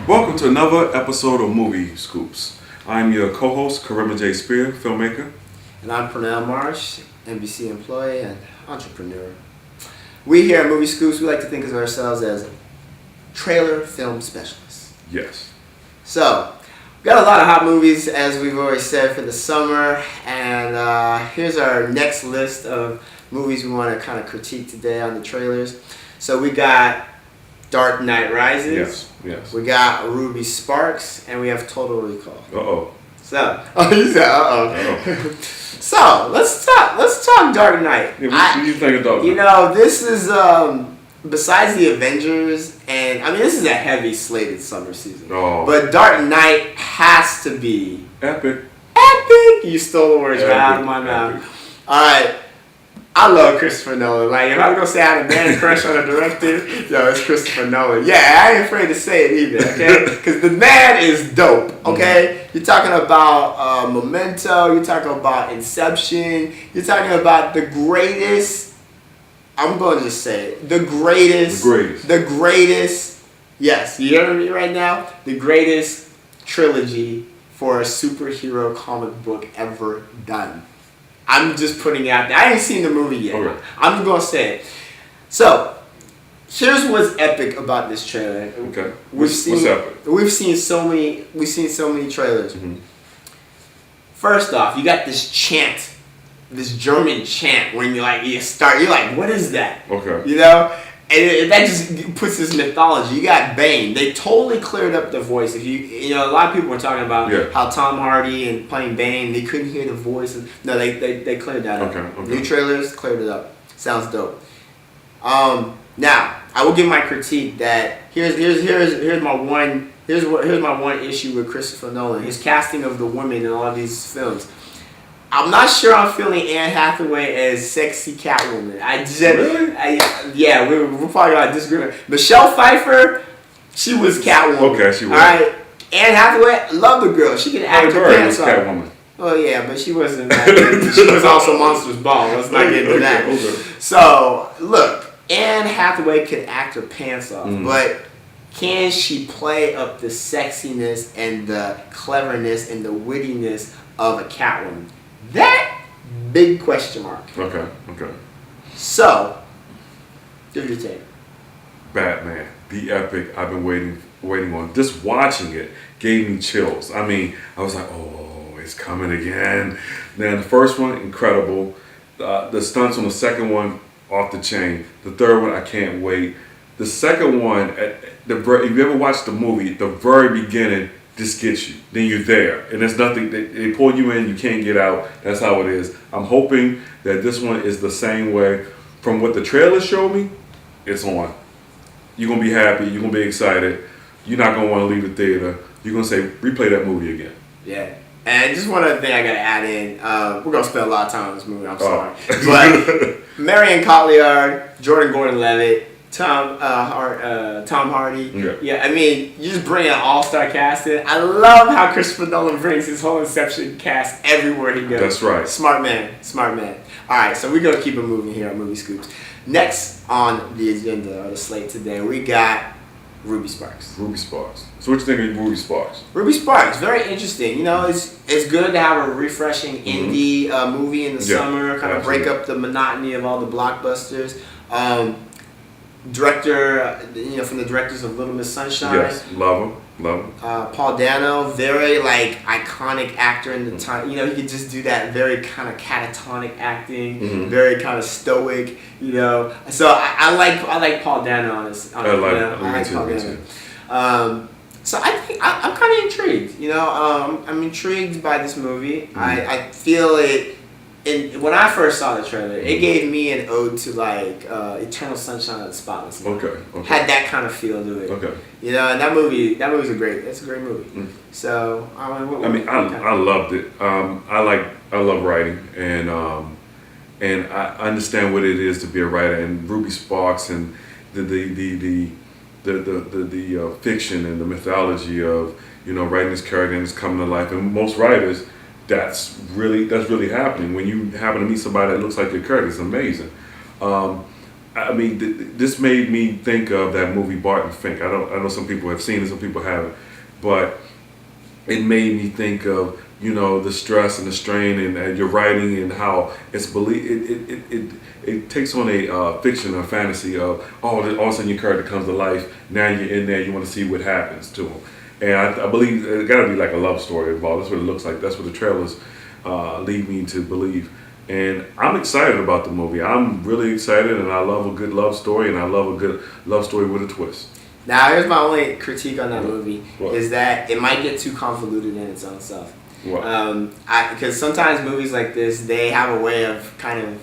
Welcome to another episode of Movie Scoops. I'm your co-host, Karima Spear, filmmaker. And I'm Pernell Marsh, NBC employee and entrepreneur. We here at Movie Scoops, we like to think of ourselves as trailer film specialists. Yes. So, we got a lot of hot movies, as we've always said, for the summer. And here's our next list of movies we want to kind of critique today on the trailers. So we got Dark Knight Rises. Yes. We got Ruby Sparks, and we have Total Recall. So, you said So let's talk Dark Knight. Yeah, what do you think of Dark Knight? You know, this is besides the Avengers, and I mean this is a heavy slated summer season. But Dark Knight has to be epic. You stole the words right out of my mouth. All right. I love Christopher Nolan. Like, if I was going to say I had a man crush on a director, it's Christopher Nolan. Yeah, I ain't afraid to say it either, okay? Because the man is dope, okay? You're talking about Memento. You're talking about Inception. You're talking about the greatest, I'm going to just say it, the greatest, yes, you hear me right now? The greatest trilogy for a superhero comic book ever done. I'm just putting it out there. I ain't seen the movie yet. Okay. I'm just gonna say it. So, here's what's epic about this trailer. Okay. What's epic? We've seen so many trailers. Mm-hmm. First off, you got this chant, this German chant. When you're like, what is that? Okay. You know, and that just puts this mythology. You got Bane. They totally cleared up the voice. If you know, a lot of people were talking about how Tom Hardy and playing Bane, they couldn't hear the voice. No, they cleared that up. Okay. New trailers cleared it up. Sounds dope. Now I will give my critique that here's my one issue with Christopher Nolan. His casting of the women in all of these films. I'm not sure I'm feeling Anne Hathaway as sexy Catwoman. We're probably gonna disagree. Michelle Pfeiffer, she was Catwoman. Okay, she was. All right, Anne Hathaway, love the girl. She can act her pants off. Catwoman. Oh yeah, but she wasn't. She was also Monsters Ball. Let's not get into that. Okay. So look, Anne Hathaway could act her pants off, but can she play up the sexiness and the cleverness and the wittiness of a Catwoman? That big question mark. Okay. So, give your take. Batman, the epic I've been waiting on. Just watching it gave me chills. I mean, I was like, oh, it's coming again. Then the first one, incredible. The stunts on the second one, off the chain. The third one, I can't wait. The second one, if you ever watched the movie, the very beginning just gets you. Then you're there. And there's nothing, they pull you in, you can't get out. That's how it is. I'm hoping that this one is the same way. From what the trailer showed me, it's on. You're going to be happy. You're going to be excited. You're not going to want to leave the theater. You're going to say, replay that movie again. Yeah. And just one other thing I got to add in. We're going to spend a lot of time on this movie. I'm sorry. But Marion Cotillard, Jordan Gordon-Levitt, Tom Hardy. Yeah, I mean, you just bring an all-star cast in. I love how Christopher Nolan brings his whole Inception cast everywhere he goes. That's right. Smart man. All right, so we're going to keep it moving here on Movie Scoops. Next on the agenda or the slate today, we got Ruby Sparks. So what you think of Ruby Sparks? Ruby Sparks, very interesting. You know, it's good to have a refreshing indie movie in the summer, kind of break up the monotony of all the blockbusters. Director, from the directors of Little Miss Sunshine. Yes, love him. Paul Dano, very iconic actor in the time. He could just do that very kind of catatonic acting, very kind of stoic. So I like Paul Dano on this. I like Paul Dano. So I think I'm kind of intrigued. I'm intrigued by this movie. I feel it. And when I first saw the trailer, it gave me an ode to Eternal Sunshine of the Spotless Mind. Okay. Had that kind of feel to it. Okay. And that movie's a great movie. So I loved it. I love writing, and I understand what it is to be a writer. And Ruby Sparks and the fiction and the mythology of writing this character and it's coming to life. And most writers, that's really happening. When you happen to meet somebody that looks like your character, it's amazing. I mean, this made me think of that movie Barton Fink. I know some people have seen it, some people haven't, but it made me think of, you know, the stress and the strain and your writing and how it's it takes on a fiction or fantasy of all of a sudden your character comes to life. Now you're in there, you want to see what happens to him, and I believe it got to be like a love story involved. That's what it looks like. That's what the trailers lead me to believe. And I'm excited about the movie. I'm really excited, and I love a good love story, and I love a good love story with a twist. Now, here's my only critique on that movie What? is that it might get too convoluted in its own self. What? Because sometimes movies like this, they have a way of kind of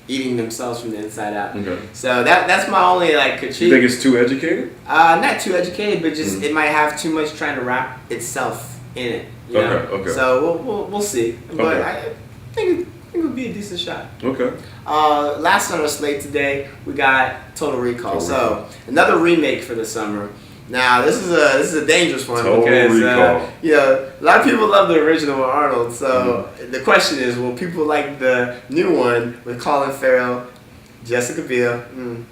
eating themselves from the inside out. Okay. So that's my only like critique. You think it's too educated? Not too educated, but just it might have too much trying to wrap itself in it. You know? Okay. So we'll see, but Okay. I think it would be a decent shot. Okay. Last on our slate today, we got Total Recall. So another remake for the summer. Now this is a dangerous one because you know, a lot of people love the original with Arnold. So the question is, will people like the new one with Colin Farrell, Jessica Biel,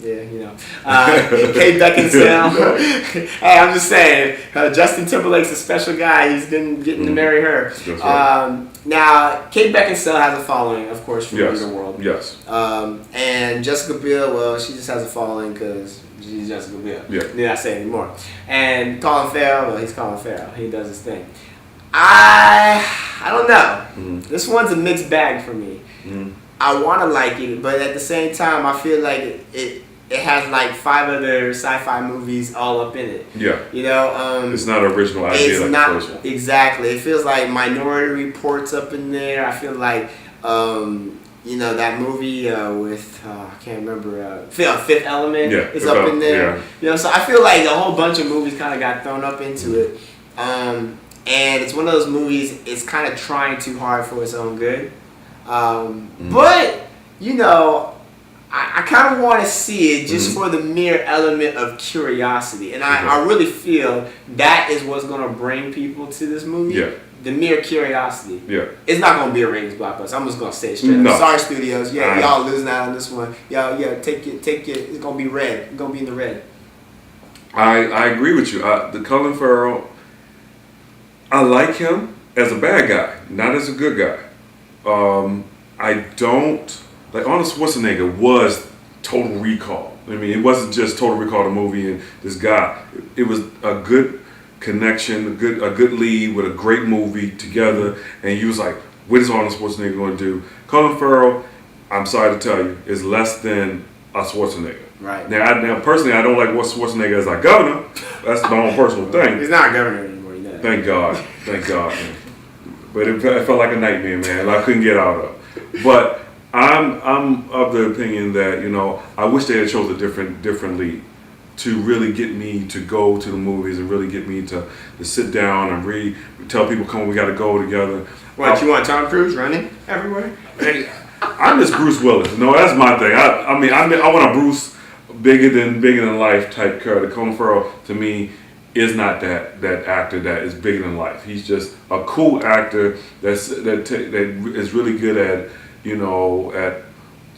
Kate Beckinsale? Hey, I'm just saying, Justin Timberlake's a special guy. He's getting to marry her. That's right. Now, Kate Beckinsale has a following, of course, from Yes. the world. Yes. And Jessica Biel, well, she just has a following because she's Jessica Biel. Yeah. Need not say anymore. And Colin Farrell, well, he's Colin Farrell. He does his thing. I don't know. This one's a mixed bag for me. I want to like it, but at the same time, I feel like it has like 5 other sci-fi movies all up in it. Yeah. You know, it's not an original idea it's like not, the first one. Exactly. It feels like Minority Report's up in there. I feel like, you know, that movie with I can't remember Fifth Element is up in there. Yeah. You know, so I feel like a whole bunch of movies kind of got thrown up into it, and it's one of those movies. It's kind of trying too hard for its own good. But, you know, I kind of want to see it just for the mere element of curiosity. And I really feel that is what's going to bring people to this movie. Yeah. The mere curiosity. Yeah. It's not going to be a ratings blockbuster. I'm just going to say it straight No. up. Sorry, studios. Yeah, y'all losing out on this one. Yeah, take it. It's going to be red. It's going to be in the red. I agree with you. The Colin Farrell, I like him as a bad guy, not as a good guy. I don't like Arnold Schwarzenegger was Total Recall. I mean, it wasn't just Total Recall the movie and this guy. It was a good connection, a good lead with a great movie together. And you was like, what is Arnold Schwarzenegger going to do? Colin Farrell, I'm sorry to tell you, is less than a Schwarzenegger. Right. Now, personally, I don't like what Schwarzenegger as our governor. That's my own personal thing. He's not governor anymore. You know that. Thank God. Man. But it felt like a nightmare, man. I couldn't get out of. But I'm of the opinion that, you know, I wish they had chose a different lead to really get me to go to the movies and really get me to sit down and tell people, come on, we got to go together. What, you want Tom Cruise running everywhere? Hey, I'm just Bruce Willis. No, that's my thing. I want a Bruce bigger than life type character. Colin Farrell to me is not that actor that is bigger than life. He's just a cool actor that is really good at, you know, at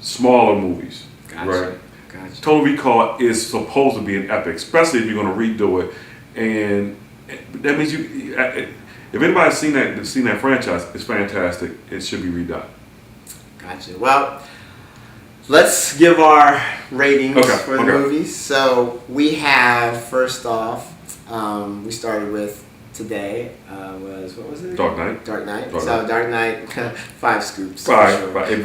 smaller movies. Gotcha. Right? Total Recall is supposed to be an epic, especially if you're going to redo it, and that means you. If anybody's seen that franchise, it's fantastic. It should be redone. Gotcha. Well, let's give our ratings for the movies. So we have, first off, we started with today what was it? Dark Knight. Dark Knight, 5 scoops. Five. Sure. If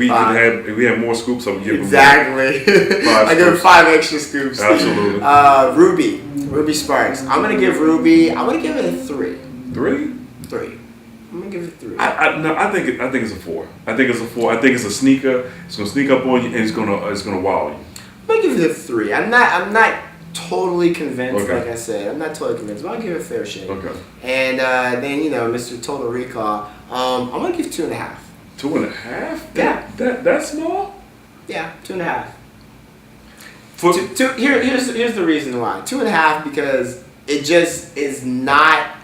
we had more scoops, I would give exactly. I give it 5 extra scoops. Absolutely. Ruby Sparks. I'm gonna give it a 3. 3. I'm gonna give it a 3. I think it's a 4. I think it's a 4. I think it's a sneaker. It's gonna sneak up on you and it's gonna wow you. I'm gonna give it a 3. I'm not totally convinced, like I said. I'm not totally convinced, but I'll give it a fair shake. Okay. And then, you know, Mr. Total Recall, I'm gonna give 2.5. 2.5? Yeah. That small? Yeah, 2.5. Here's the reason why. 2.5 because it just is not.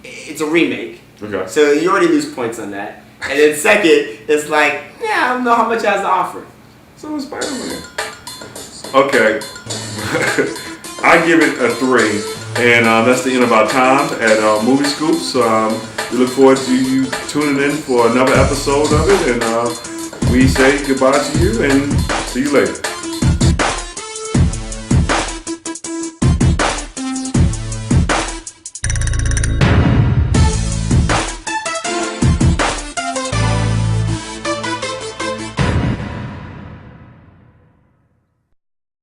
It's a remake. Okay. So you already lose points on that. And then second, it's like, I don't know how much it has to offer. So it's Spider-Man. Okay. I give it a 3. And that's the end of our time at Movie Scoops. We look forward to you tuning in for another episode of it. And we say goodbye to you and see you later.